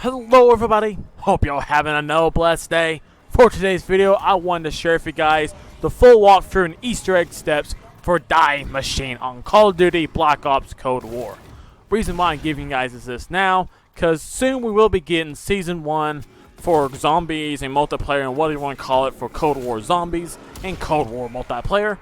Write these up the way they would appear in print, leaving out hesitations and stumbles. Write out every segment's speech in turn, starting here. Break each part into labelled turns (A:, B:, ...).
A: Hello everybody, hope y'all having another blessed day. For today's video, I wanted to share with you guys the full walkthrough and Easter egg steps for Die Machine on Call of Duty Black Ops Cold War. Reason why I'm giving you guys this now, because soon we will be getting Season 1 for zombies and multiplayer and whatever you want to call it for Cold War zombies and Cold War multiplayer.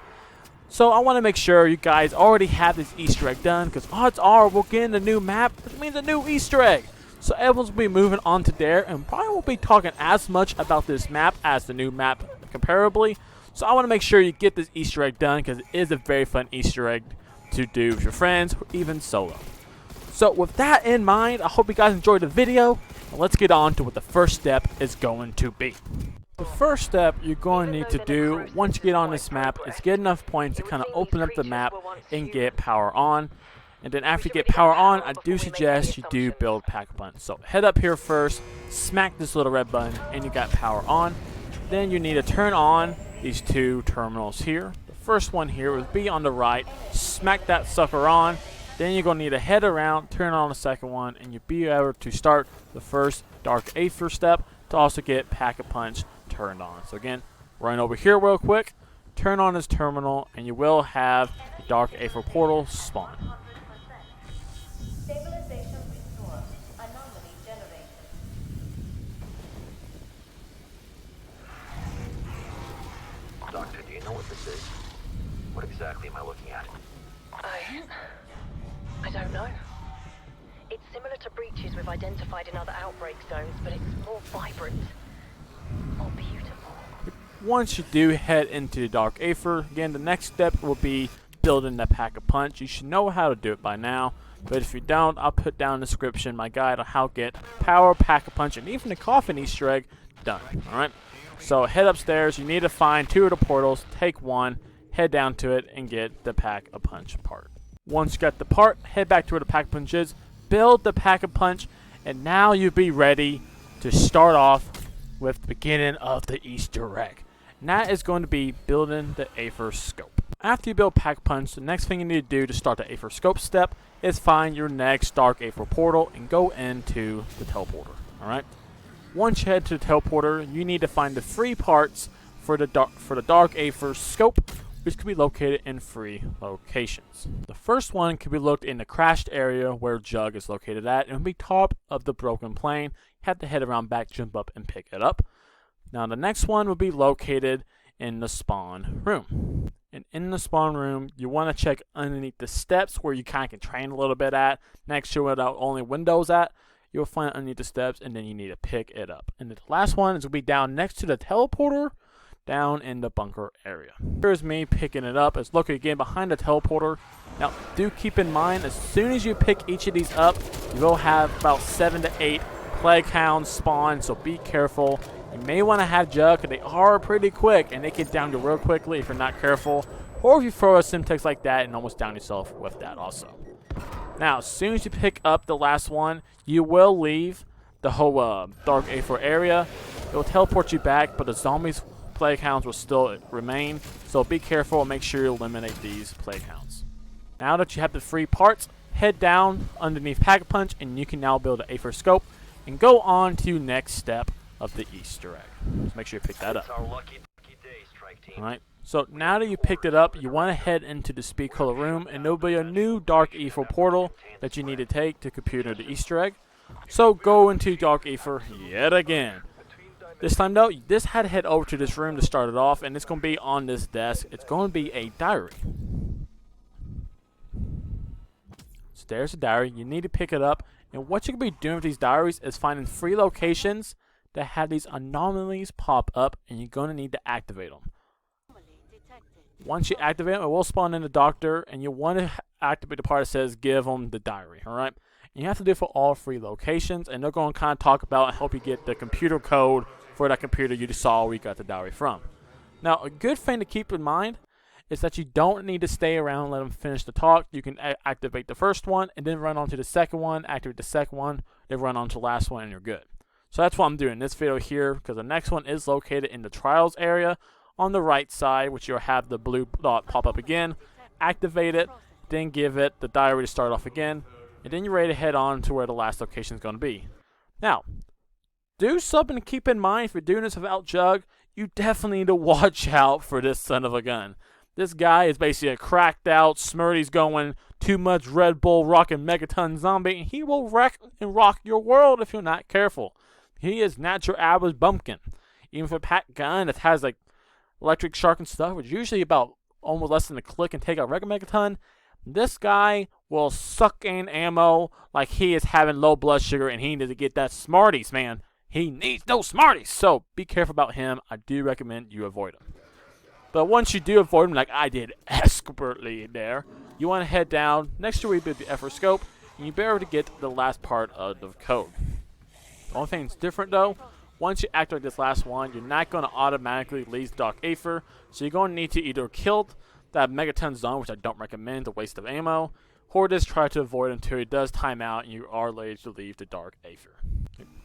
A: So I want to make sure you guys already have this Easter egg done, because odds are we'll get in a new map, which means a new Easter egg. So everyone's will be moving on to there, and probably won't be talking as much about this map as the new map comparably. So I want to make sure you get this Easter egg done, because it is a very fun Easter egg to do with your friends, or even solo. So with that in mind, I hope you guys enjoyed the video, and let's get on to what the first step is going to be. The first step you're going to need to do once you get on this map is get enough points to kind of open up the map and get power on. And then after you get power on, I do suggest you do build Pack-a-Punch. So head up here first, smack this little red button, and you got power on. Then you need to turn on these two terminals here. The first one here would be on the right, smack that sucker on. Then you're going to need to head around, turn on the second one, and you'll be able to start the first Dark Aether step to also get Pack-a-Punch turned on. So again, run over here real quick, turn on this terminal, and you will have the Dark Aether portal spawn.
B: Stabilization restored. Anomaly generated.
C: Doctor, do you know what this is? What exactly am I looking at?
B: I don't know. It's similar to breaches we've identified in other outbreak zones, but it's more vibrant. More beautiful.
A: Once you do head into the Dark Aether, again, the next step will be building the Pack-a-Punch. You should know how to do it by now, but if you don't, I'll put down in the description my guide on how to get power, Pack-a-Punch, and even the coffin Easter egg done. Alright? So head upstairs, you need to find two of the portals, take one, head down to it, and get the Pack-a-Punch part. Once you got the part, head back to where the Pack-a-Punch is, build the Pack-a-Punch, and now you'll be ready to start off with the beginning of the Easter egg. And that is going to be building the Aether Scope. After you build Pack-a-Punch, the next thing you need to do to start the Aether Scope step is find your next Dark Aether portal and go into the teleporter. Alright? Once you head to the teleporter, you need to find the 3 parts for the Dark Aether Scope, which can be located in 3 locations. The first one can be located in the crashed area where Jug is located at, and it will be top of the broken plane. You have to head around back, jump up, and pick it up. Now the next one will be located in the spawn room. And in the spawn room, you want to check underneath the steps where you kind of can train a little bit at. Next to where the only windows at, you'll find it underneath the steps, and then you need to pick it up. And the last one is going to be down next to the teleporter, down in the bunker area. Here's me picking it up. It's located again behind the teleporter. Now, do keep in mind, as soon as you pick each of these up, you will have about 7 to 8 plague hounds spawn, so be careful. You may want to have Jug, because they are pretty quick, and they get down you real quickly if you're not careful. Or if you throw a Simtex like that and almost down yourself with that also. Now, as soon as you pick up the last one, you will leave the whole Dark Aether area. It will teleport you back, but the zombies, plague hounds will still remain. So be careful and make sure you eliminate these plague hounds. Now that you have the 3 parts, head down underneath Pack-a-Punch, and you can now build an Aether Scope and go on to next step of the Easter egg. So make sure you pick that up.
C: It's our lucky day, strike team.
A: Alright, so now that you picked it up, you want to head into the speed color room, and there'll be a new Dark Aether portal that you need to take to computer the Easter egg. So go into Dark Aether yet again. This time though, you just had to head over to this room to start it off, and it's going to be on this desk. It's going to be a diary. So there's a diary. You need to pick it up, and what you're going to be doing with these diaries is finding 3 locations that have these anomalies pop up, and you're going to need to activate them. Once you activate them, it will spawn in the doctor, and you want to activate the part that says give them the diary. Alright? And you have to do it for all 3 locations, and they're going to kind of talk about and help you get the computer code for that computer you just saw where you got the diary from. Now, a good thing to keep in mind is that you don't need to stay around and let them finish the talk. You can activate the first one, and then run on to the second one, activate the second one, then run on to the last one, and you're good. So that's what I'm doing in this video here, because the next one is located in the trials area on the right side, which you'll have the blue dot pop up again. Activate it, then give it the diary to start off again, and then you're ready to head on to where the last location is going to be. Now, do something to keep in mind if you're doing this without Jug. You definitely need to watch out for this son of a gun. This guy is basically a cracked out, Smurdy's going, too much Red Bull rocking Megaton zombie, and he will wreck and rock your world if you're not careful. He is not your average bumpkin. Even for a pack gun that has like electric shark and stuff, which is usually about almost less than a click and take out regular Megaton, this guy will suck in ammo like he is having low blood sugar and he needs to get that Smarties, man. He needs those Smarties. So be careful about him. I do recommend you avoid him. But once you do avoid him, like I did expertly there, you want to head down next to where you build the effort scope, and you be able to get the last part of the code. The only thing that's different though, once you activate this last one, you're not going to automatically leave Doc Aether, so you're going to need to either kill that Megaton zone, which I don't recommend, the waste of ammo, or just try to avoid until it does time out and you are ready to leave the Dark Aether.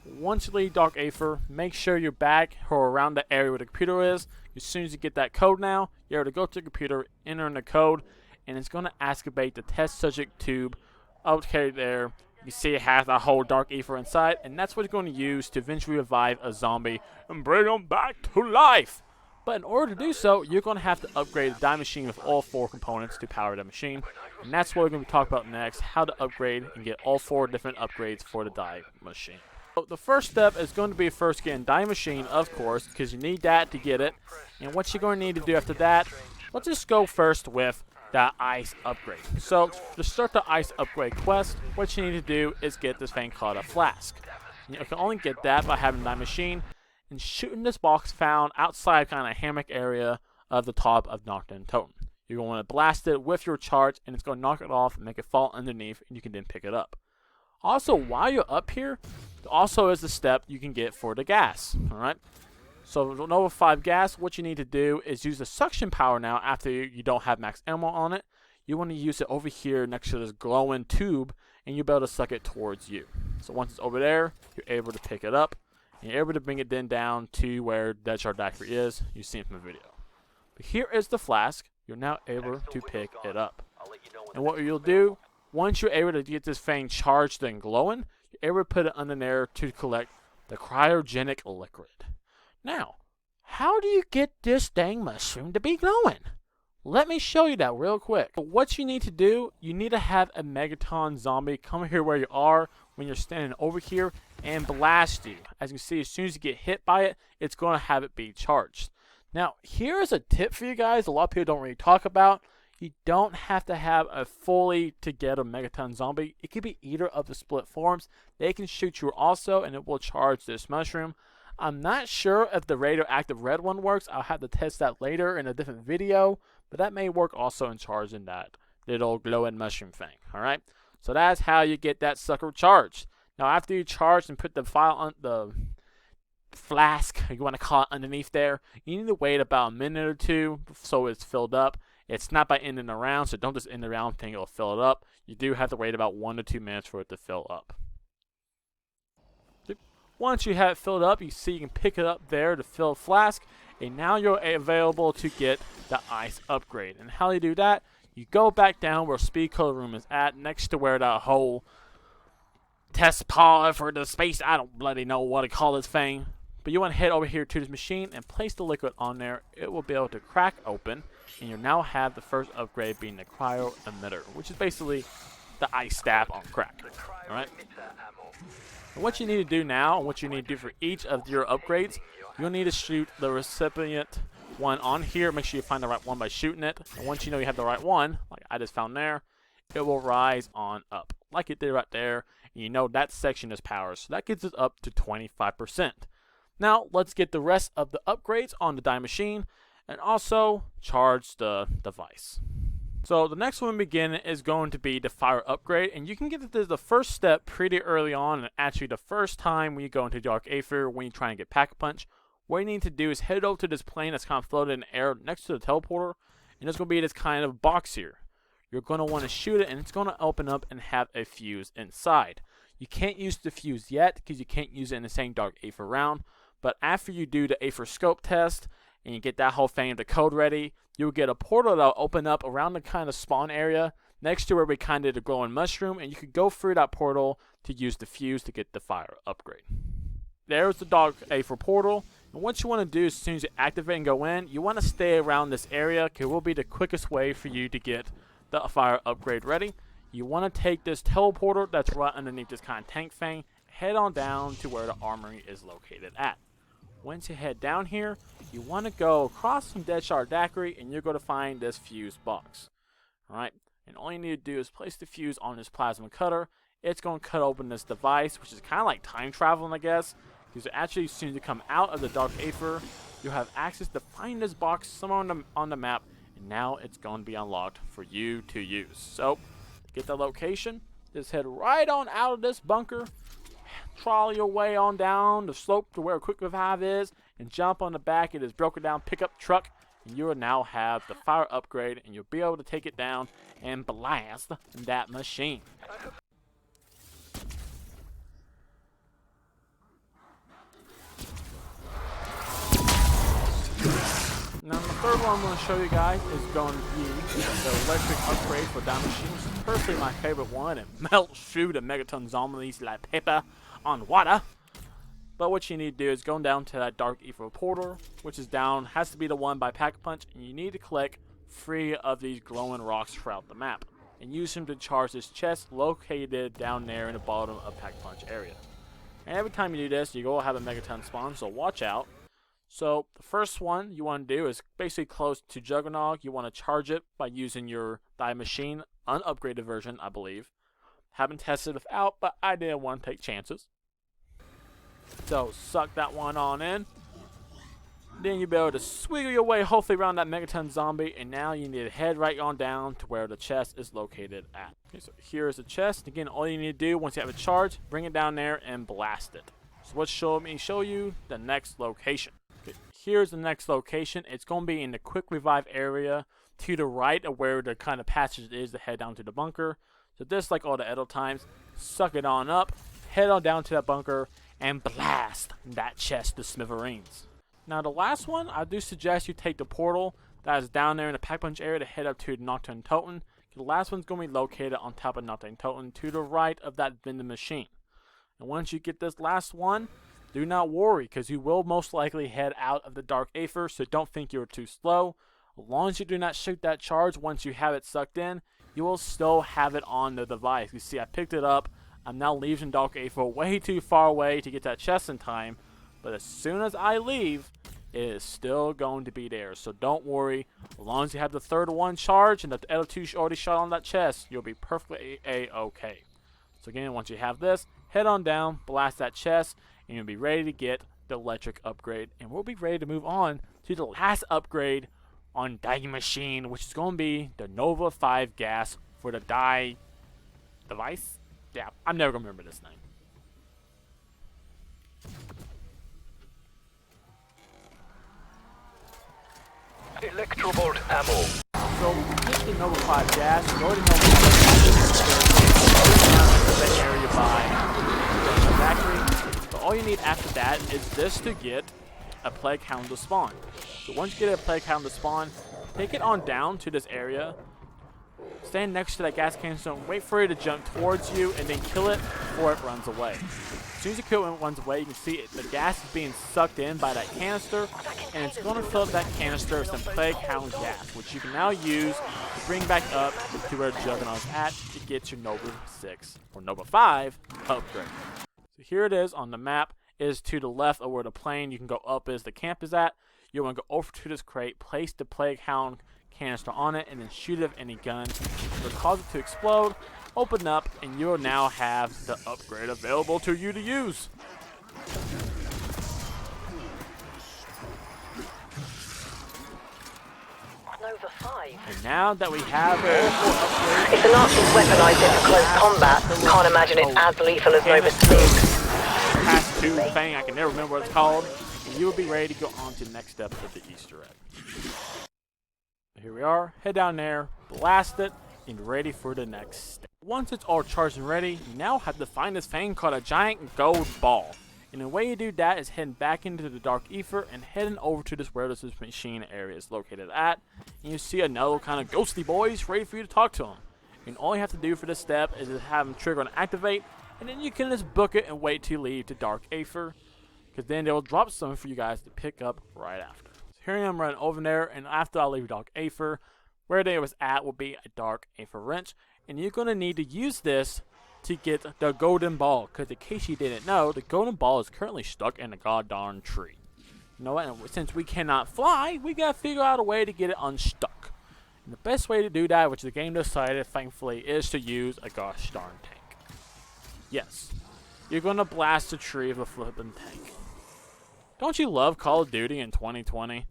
A: Once you leave Dark Aether, make sure you're back or around the area where the computer is. As soon as you get that code now, you're able to go to the computer, enter in the code, and it's going to activate the test subject tube. Okay, there. You see it has a whole Dark Aether inside, and that's what it's going to use to eventually revive a zombie and bring them back to life. But in order to do so, you're going to have to upgrade the Die Machine with all 4 components to power the machine. And that's what we're going to talk about next, how to upgrade and get all 4 different upgrades for the Die Machine. So the first step is going to be first getting Die Machine, of course, because you need that to get it. And what you're going to need to do after that, let's just go first with the ice upgrade. So to start the ice upgrade quest, what you need to do is get this thing called a flask. You can only get that by having Die Machine and shooting this box found outside kind of hammock area of the top of Knocked-In Totem. You're going to want to blast it with your charge, and it's going to knock it off and make it fall underneath, and you can then pick it up. Also, while you're up here, also is the step you can get for the gas. Alright? So, Nova 5 gas, what you need to do is use the suction power now after you don't have max ammo on it. You want to use it over here next to this glowing tube, and you'll be able to suck it towards you. So, once it's over there, you're able to pick it up. And you're able to bring it then down to where Deadshot Daiquiri is. You've seen it from the video. But here is the flask. You're now able to pick it up. And what you'll do, once you're able to get this thing charged and glowing, you're able to put it under there to collect the cryogenic liquid. Now, how do you get this dang mushroom to be glowing? Let me show you that real quick. But what you need to do, you need to have a Megaton zombie come here where you are when you're standing over here and blast you. As you can see, as soon as you get hit by it, it's going to have it be charged. Now, here is a tip for you guys a lot of people don't really talk about. You don't have to have a fully together Megaton zombie. It could be either of the split forms. They can shoot you also, and it will charge this mushroom. I'm not sure if the radioactive red one works. I'll have to test that later in a different video, but that may work also in charging that little glowing mushroom thing. Alright, so that's how you get that sucker charged. Now, after you charge and put the file on the flask, you want to call it, underneath there, you need to wait about a minute or two so it's filled up. It's not by ending around, so don't just end around thinking it'll fill it up. You do have to wait about 1 to 2 minutes for it to fill up. Once you have it filled up, you see you can pick it up there to fill a flask, and now you're available to get the ice upgrade. And how do you do that? You go back down where Speed Coder Room is at, next to where that whole test pod for the space, I don't bloody know what to call this thing. But you want to head over here to this machine and place the liquid on there. It will be able to crack open, and you now have the first upgrade being the Cryo Emitter, which is basically the ice stab on crack. Alright? And what you need to do now, and what you need to do for each of your upgrades, you'll need to shoot the recipient one on here. Make sure you find the right one by shooting it. And once you know you have the right one, like I just found there, it will rise on up, like it did right there. And you know that section is power, so that gets us up to 25%. Now, let's get the rest of the upgrades on the Die Machine, and also charge the device. So the next one we begin is going to be the fire upgrade, and you can get the first step pretty early on, and actually the first time when you go into Dark Aether, when you try and get Pack-a-Punch, what you need to do is head over to this plane that's kind of floated in the air next to the teleporter, and there's going to be this kind of box here. You're going to want to shoot it, and it's going to open up and have a fuse inside. You can't use the fuse yet, because you can't use it in the same Dark Aether round, but after you do the Aether scope test, and you get that whole thing, the code ready, you'll get a portal that'll open up around the kind of spawn area next to where we kind of did the glowing mushroom, and you could go through that portal to use the fuse to get the fire upgrade. there's the Dark Aether portal. And what you want to do as soon as you activate and go in, you want to stay around this area because it will be the quickest way for you to get the fire upgrade ready. You want to take this teleporter that's right underneath this kind of tank thing, head on down to where the armory is located at. Once you head down here, you want to go across some Dead Shard Daiquiri and you're going to find this fuse box. Alright, and all you need to do is place the fuse on this plasma cutter. It's going to cut open this device, which is kind of like time traveling, I guess. Because actually, as soon as you come out of the Dark Aether, you'll have access to find this box somewhere on the map, and now it's going to be unlocked for you to use. So, to get the location, just head right on out of this bunker, trolley your way on down the slope to where a quick revive is, and jump on the back of this broken down pickup truck, and you will now have the fire upgrade, and you'll be able to take it down and blast that machine. Now the third one I'm going to show you guys is going to be the electric upgrade for Die Maschine, which is personally my favorite one. It melts through the megaton zombies like paper on water. But what you need to do is go down to that Dark Aether portal, which is down, has to be the one by Pack-a-Punch, and you need to collect 3 of these glowing rocks throughout the map, and use them to charge this chest located down there in the bottom of Pack-a-Punch area. And every time you do this, you will have a megaton spawn, so watch out. So the first one you want to do is basically close to Juggernaut. You want to charge it by using your Die Maschine unupgraded version, I believe. Haven't tested it out, but I didn't want to take chances. So suck that one on in. Then you'll be able to swiggle your way hopefully around that megaton zombie, and now you need to head right on down to where the chest is located at. Okay, so here's the chest. Again, all you need to do once you have it charged, bring it down there and blast it. So let's show you the next location. Okay, here's the next location. It's going to be in the quick revive area to the right of where the kind of passage is to head down to the bunker. So just like all the other times, suck it on up, head on down to that bunker, and blast that chest to smithereens. Now the last one, I do suggest you take the portal that is down there in the Pack-a-Punch area to head up to Nocturne Totem. The last one's going to be located on top of Nocturne Totem to the right of that vending machine. And once you get this last one, do not worry, because you will most likely head out of the Dark Aether, so don't think you're too slow. As long as you do not shoot that charge once you have it sucked in, you will still have it on the device. You see, I picked it up. I'm now leaving Dark Aether way too far away to get that chest in time, but as soon as I leave, it is still going to be there. So don't worry. As long as you have the third one charged and the other 2 already shot on that chest, you'll be perfectly A-okay. So again, once you have this, head on down, blast that chest, and you'll be ready to get the electric upgrade. And we'll be ready to move on to the last upgrade on Die Maschine, which is going to be the Nova 5 gas for the Die device. Yeah, I'm never going to remember this name.
C: Electrobolt ammo.
A: So, get the Nova 5 gas. You already know that area by the factory. But all you need after that is this to get a Plague Hound to spawn. So once you get a Plague Hound to spawn, take it on down to this area. Stand next to that gas canister and wait for it to jump towards you, and then kill it before it runs away. As soon as you kill it when it runs away, you can see the gas is being sucked in by that canister, and it's going to fill up that canister with some Plague Hound gas, which you can now use to bring back up to where Juggernaut's at to get your Nova 6 or Nova 5 upgrade. So here it is on the map. It is to the left of where the plane you can go up is the camp is at. You want to go over to this crate, place the Plague Hound canister on it, and then shoot it with any gun. It'll cause it to explode, open up, and you will now have the upgrade available to you to use.
B: Nova 5.
A: And now that we have all 4 upgrades,
B: If the Nazis weaponized it for close combat, can't imagine it's as lethal as Nova 6.
A: Pass 2 thing, I can never remember what it's called, and you will be ready to go on to the next step of the Easter egg. Here we are, head down there, blast it, and be ready for the next step. Once it's all charged and ready, you now have to find this thing called a giant gold ball. And the way you do that is heading back into the Dark Aether and heading over to where this machine area is located at. And you see another kind of ghosty boys ready for you to talk to them. And all you have to do for this step is to have them trigger and activate, and then you can just book it and wait to leave to Dark Aether. because then they will drop some for you guys to pick up right after. So here I am running over there, and after I leave Dark Aether, where they was at will be a Dark Aether wrench, and you're going to need to use this to get the golden ball, because in case you didn't know, the golden ball is currently stuck in a goddamn tree. You know what, and since we cannot fly, we gotta figure out a way to get it unstuck. And the best way to do that, which the game decided, thankfully, is to use a gosh darn tank. Yes, you're gonna blast the tree with a flippin' tank. Don't you love Call of Duty in 2020?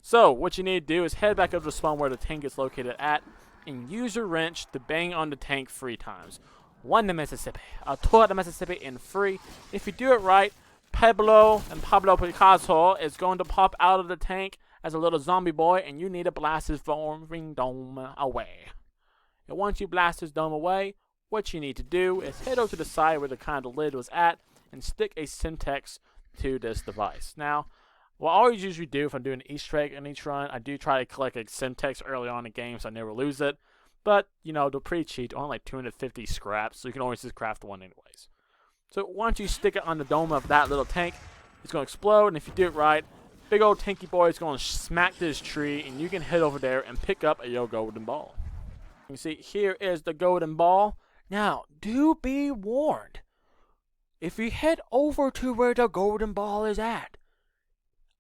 A: So, what you need to do is head back up to the spawn where the tank is located at, and use your wrench to bang on the tank 3 times. 1 to Mississippi, 2 to Mississippi, and 3. If you do it right, Pablo Picasso is going to pop out of the tank as a little zombie boy, and you need to blast his foaming dome away. And once you blast his dome away, what you need to do is head over to the side where the kind of lid was at and stick a Syntex to this device. Now, what I always usually do if I'm doing an Easter egg in each run, I do try to collect a Syntex early on in the game so I never lose it. But, you know, they're pretty cheap, only like 250 scraps, so you can always just craft one anyways. So once you stick it on the dome of that little tank, it's going to explode, and if you do it right, big old tanky boy is going to smack this tree, and you can head over there and pick up a golden ball. You can see here is the golden ball. Now, do be warned. If you head over to where the golden ball is at,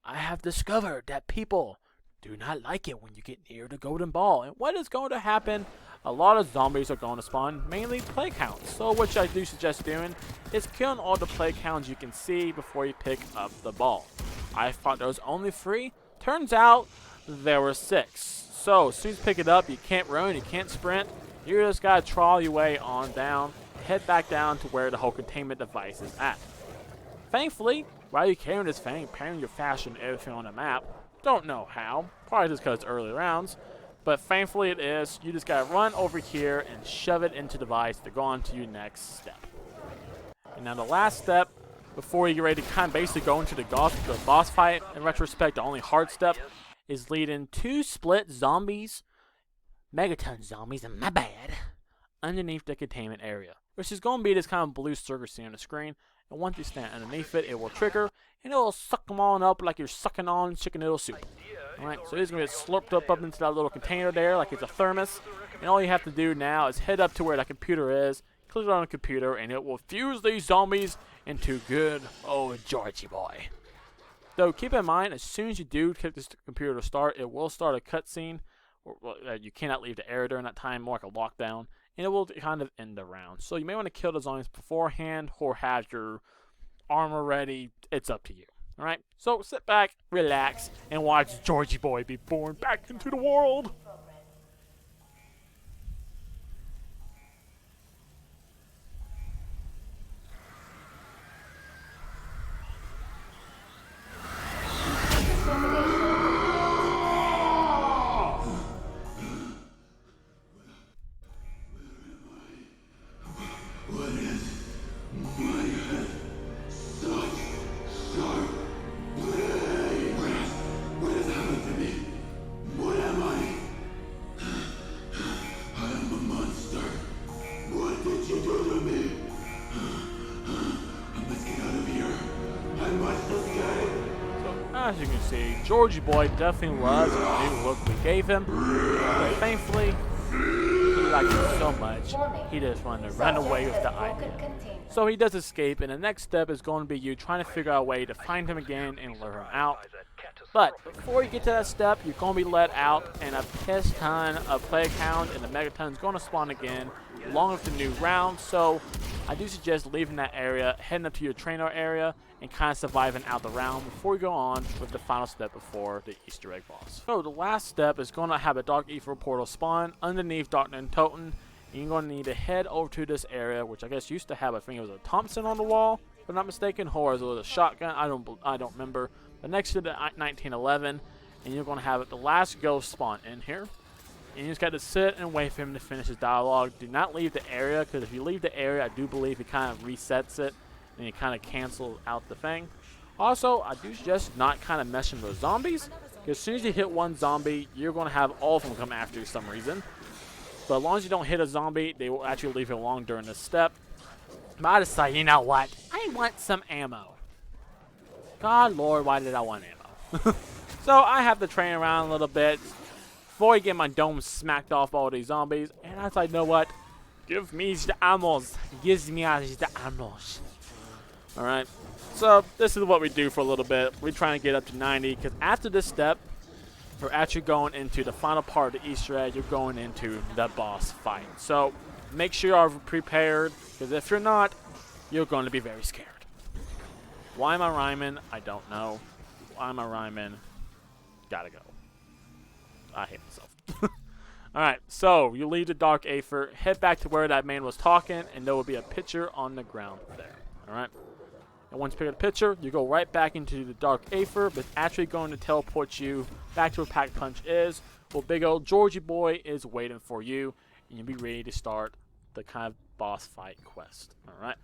A: I have discovered that people do not like it when you get near the golden ball. And what is going to happen? A lot of zombies are going to spawn, mainly plague hounds. So what I do suggest doing is killing all the plague hounds you can see before you pick up the ball. I thought there was only 3. Turns out there were 6. So as soon as you pick it up, you can't run, you can't sprint. You just got to trawl your way on down, head back down to where the whole containment device is at. Thankfully, while you're carrying this thing, pairing your fashion and everything on the map, don't know how, probably just because it's early rounds, but thankfully it is. You just gotta run over here and shove it into the device to go on to your next step. And now the last step, before you get ready to kind of basically go into the boss fight, in retrospect, the only hard step, is leading 2 split zombies, megaton zombies, and my bad, underneath the containment area, which is going to be this kind of blue circle seen on the screen. And once you stand underneath it, it will trigger, and it will suck them on up like you're sucking on chicken noodle soup. Alright, so it's going to get slurped up into that little container there like it's a thermos. And all you have to do now is head up to where that computer is, click it on the computer, and it will fuse these zombies into good old Georgie boy. Though keep in mind, as soon as you do click this computer to start, it will start a cutscene. You cannot leave the area during that time, more like a lockdown. And it will kind of end the round. So you may want to kill the zombies beforehand or have your armor ready. It's up to you. Alright? So sit back, relax, and watch Georgie Boy be born back into the world. As you can see, Georgie Boy definitely loves the new look we gave him, but thankfully, he liked it so much, he just wanted to run away with the idea. So he does escape, and the next step is going to be you trying to figure out a way to find him again and lure him out. But before you get to that step, you're going to be let out, and a piss ton of plague hound and the megaton is going to spawn again, along with the new round. So I do suggest leaving that area, heading up to your trainer area, and kind of surviving out the round before we go on with the final step before the Easter egg boss. So the last step is going to have a Dark Aether portal spawn underneath Darkness Totem. And you're going to need to head over to this area, which I guess used to have, I think it was a Thompson on the wall, if I'm not mistaken, or it was a shotgun, I don't remember. But next to the 1911, and you're going to have the last ghost spawn in here. And you just got to sit and wait for him to finish his dialogue. Do not leave the area, because if you leave the area, I do believe he kind of resets it, and you kind of cancel out the thing. Also, I do suggest not kind of messing with zombies, because as soon as you hit one zombie, you're going to have all of them come after you for some reason. But as long as you don't hit a zombie, they will actually leave you alone during this step. But I decided, you know what? I want some ammo. God Lord, why did I want ammo? So I have to train around a little bit before I get my dome smacked off by all these zombies. And I was like, you know what? Give me the ammos. Give me the ammos. Alright. So this is what we do for a little bit. We're trying to get up to 90 because after this step, we're actually going into the final part of the Easter egg. You're going into the boss fight. So make sure you are prepared, because if you're not, you're going to be very scared. Why am I rhyming? I don't know. Why am I rhyming? Gotta go. I hate myself. Alright, so you leave the Dark Aether, head back to where that man was talking, and there will be a picture on the ground there. Alright? And once you pick up the picture, you go right back into the Dark Aether, but it's actually going to teleport you back to where Pack Punch is. Well, big old Georgie boy is waiting for you, and you'll be ready to start the kind of boss fight quest. Alright?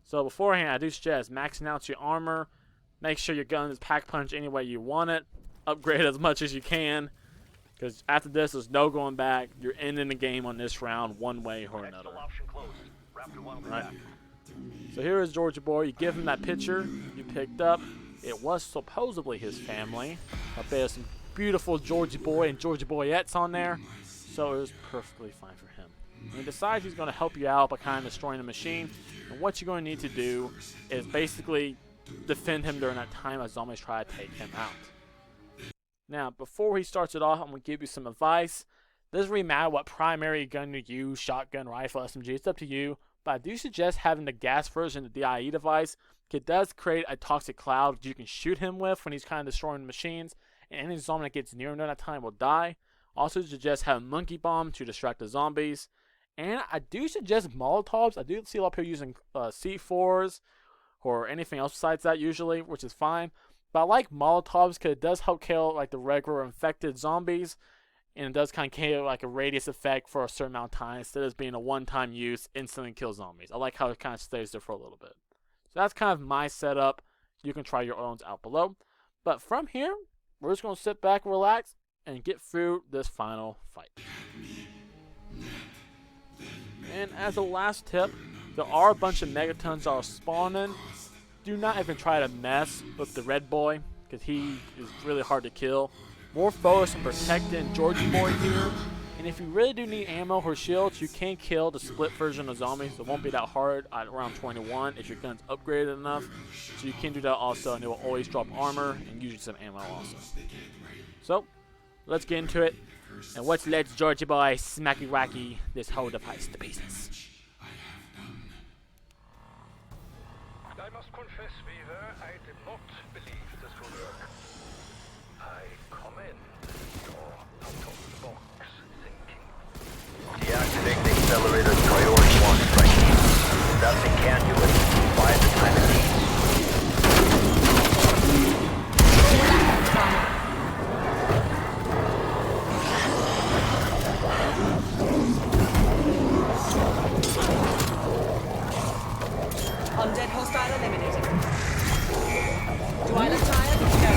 A: So beforehand, I do suggest maxing out your armor. Make sure your gun is Pack Punch any way you want it. Upgrade as much as you can, because after this, there's no going back. You're ending the game on this round one way or another. Alright? So here is Georgia Boy. You give him that picture you picked up. It was supposedly his family. I bet there's some beautiful Georgia Boy and Georgia Boyettes on there. So it was perfectly fine for him. And he decides he's going to help you out by kind of destroying the machine. And what you're going to need to do is basically defend him during that time as zombies try to take him out. Now, before he starts it off, I'm going to give you some advice. It doesn't really matter what primary gun you use, shotgun, rifle, SMG, it's up to you. But I do suggest having the gas version of the DIE device. It does create a toxic cloud you can shoot him with when he's kind of destroying the machines. And any zombie that gets near him during that time will die. Also suggest having Monkey Bomb to distract the zombies. And I do suggest Molotovs. I do see a lot of people using C4s or anything else besides that usually, which is fine. But I like Molotovs because it does help kill like the regular infected zombies. And it does kind of kill like a radius effect for a certain amount of time instead of being a one-time use, instantly kill zombies. I like how it kind of stays there for a little bit. So that's kind of my setup. You can try your own out below. But from here, we're just going to sit back, relax, and get through this final fight. And as a last tip, there are a bunch of megatons that are spawning. Do not even try to mess with the red boy, because he is really hard to kill. More focus on protecting Georgie Boy here. And if you really do need ammo or shields, you can kill the split version of zombies. It won't be that hard at around 21 if your gun's upgraded enough. So you can do that also, and it will always drop armor and usually some ammo also. So, let's get into it. And let's let Georgie Boy smacky wacky this whole device to pieces.
D: I must confess, Weaver, I did not believe this would work. I commend your out-of-the-box thinking.
C: Deactivate the accelerator priority 1 strike. Nothing can do it. By the time it needs.
E: Undead hostile eliminated. Do I look tired? No.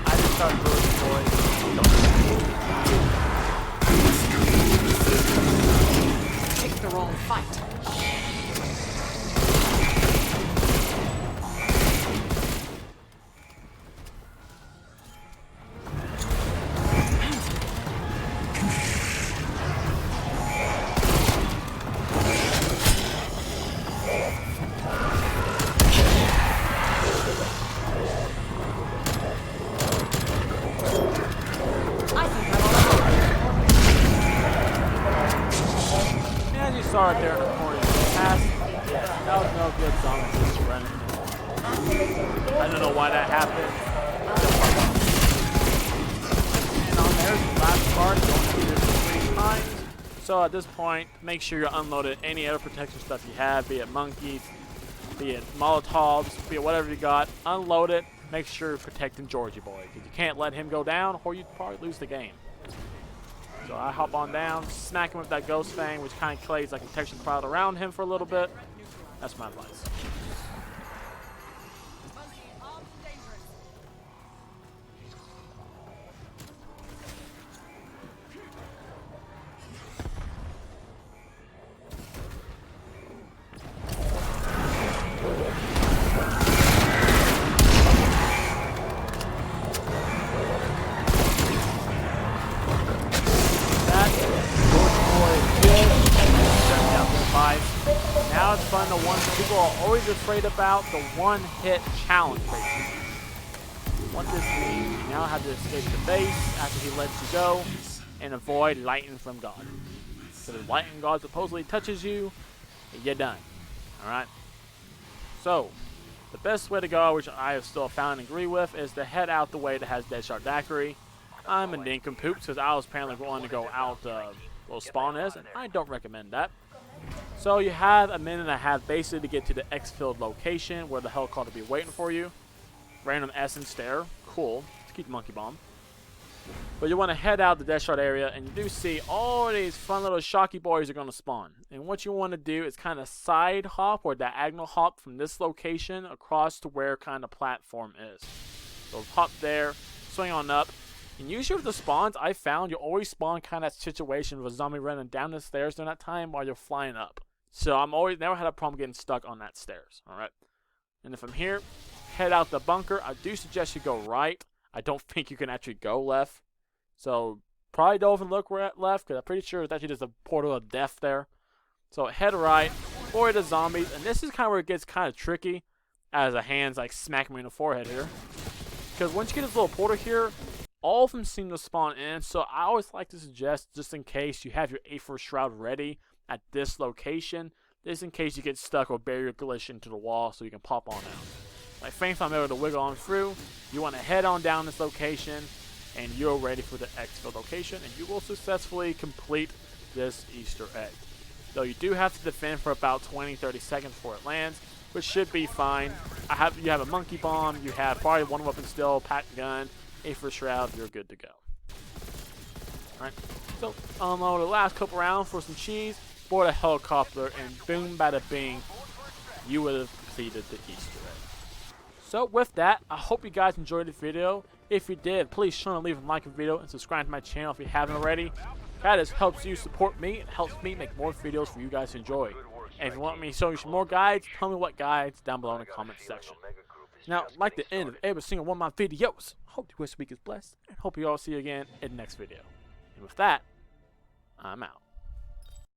A: I just start Georgie Boy.
E: Pick the wrong fight.
A: Saw it there in the corner. Yeah, that was no good zombie just running. I don't know why that happened. And on there's the last part, going to do this 3 times. So at this point, make sure you're unloaded any other protection stuff you have, be it monkeys, be it Molotovs, be it whatever you got. Unload it. Make sure you're protecting Georgie Boy, because you can't let him go down or you'd probably lose the game. So I hop on down, smack him with that Ghost Fang, which kind of plays like a protection cloud around him for a little bit. That's my advice. always afraid about the one-hit challenge, basically. What this means, you now have to escape the base after he lets you go and avoid lightning from God. So the lightning God supposedly touches you, and you're done. Alright? So, the best way to go, which I have still found and agree with, is to head out the way that has Dead Shark Daiquiri. I'm a nincompoop because I was apparently going to go out where spawn is, and I don't recommend that. So you have a minute and a half basically to get to the X-filled location where the helicopter will be waiting for you. Random essence stare, cool. Let's keep the monkey bomb. But you want to head out the Death Shard area, and you do see all these fun little shocky boys are going to spawn. And what you want to do is kind of side hop or diagonal hop from this location across to where kind of platform is. So hop there, swing on up. And usually with the spawns, I found you always spawn kind of that situation with a zombie running down the stairs during that time while you're flying up. So I'm always never had a problem getting stuck on that stairs. Alright. And from here, head out the bunker. I do suggest you go right. I don't think you can actually go left. So probably don't even look left because I'm pretty sure it's actually just a portal of death there. So head right, avoid the zombies. And this is kind of where it gets kind of tricky as a hand's like smacking me in the forehead here. Because once you get this little portal here, all of them seem to spawn in, so I always like to suggest, just in case you have your A4 shroud ready at this location, just in case you get stuck or barrier glitch into the wall so you can pop on out. Like Faith, I'm able to wiggle on through. You want to head on down this location, and you're ready for the exfil location, and you will successfully complete this Easter egg. Though you do have to defend for about 20-30 seconds before it lands, which should be fine. You have a monkey bomb, you have probably one weapon still, pack gun, A4 shroud, you're good to go. Alright, so unload the last couple rounds for some cheese, board a helicopter, and boom bada bing, you would have completed the Easter egg. So with that, I hope you guys enjoyed the video. If you did, please try to leave a like on the video and subscribe to my channel if you haven't already. That just helps you support me, it helps me make more videos for you guys to enjoy. And if you want me to show you some more guides, tell me what guides down below in the comment section. Now, like the end of every single one of my videos, hope this week is blessed, and hope you all see you again in the next video. And with that, I'm out.